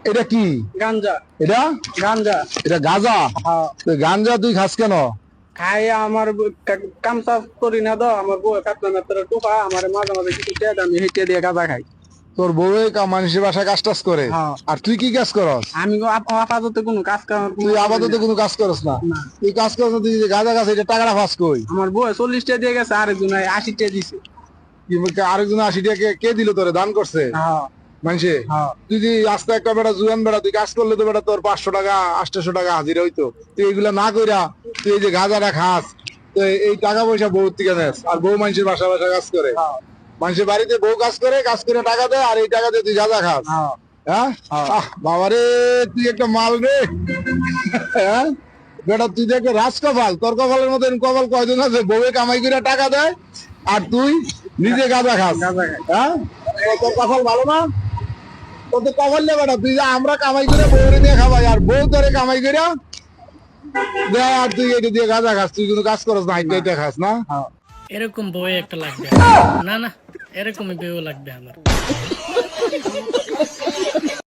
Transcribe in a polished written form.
এটা কি? গাঞ্জা। এটা গাঞ্জা। এটা গাঁজা? হ্যাঁ। তো গাঁজা তুই খাস কেন? খাই আমার কাম চাষ করি না তো, আমার বউ কাটলাম তোরা টোকা আমার মাঝে মাঝে কিছু টেদ আমি হেঁটে দিয়ে গাঁজা খাই। তোর বউ মানুষের বাসায় কাজ টাজ করে? হ্যাঁ। আর তুই কি কাজ করস? আমি আপাতত কোনো কাজ কাম তুই আপাতত কোনো কাজ করস না? না। তুই কাজ করস না, তুই যে গাঁজা খাস এটা টাকাটা ফাঁস কই? আমার বউ 40 দিয়ে গেছে, আরেকজন 80 দিছে। আরেকজন 80 টাকা কে দিল তোরে, দান করছে হ্যাঁ। মানুষে? হ্যাঁ। তুই যে আস্তে একটা বেটা জুয়ান বেটা, তুই কাজ করলে তো বেটা তোর 500 টাকা 800 টাকা হাজিরা হইতো। তুই এগুলা না কইরা তুই এই যে গাঁজাটা খাস, তো এই টাকা পয়সা বউ থেকে নেস, আর বউ মানুষের বাসা বাসা কাজ করে। মানুষের বাড়িতে বউ কাজ করে টাকা দেয়, আর এই টাকা দিয়ে তুই গাঁজা খাস। হ্যাঁ? বাবারে, তুই একটা মাল রে। হ্যাঁ বেটা, তুই তো একটা রাজ কপাল। তোর কপালের মতো কপাল কয়জন আছে? বউয়ে কামাই করে টাকা দেয় আর তুই নিজে গাঁজা খাস। হ্যাঁ, তোর কপাল ভালো না? তোর তো কপাল নেই বেটা, তুই আমরা কামাই করে বউরে দিয়ে খাবাই, আর বউ তোরে কামাই করে দেয়, আর তুই এটা দিয়ে গাঁজা খাস। তুই কোনো কাজ করস না, এটা খাস না? এরকম বউ একটা লাগবে। না না, এরকমই বউ লাগবে আমার।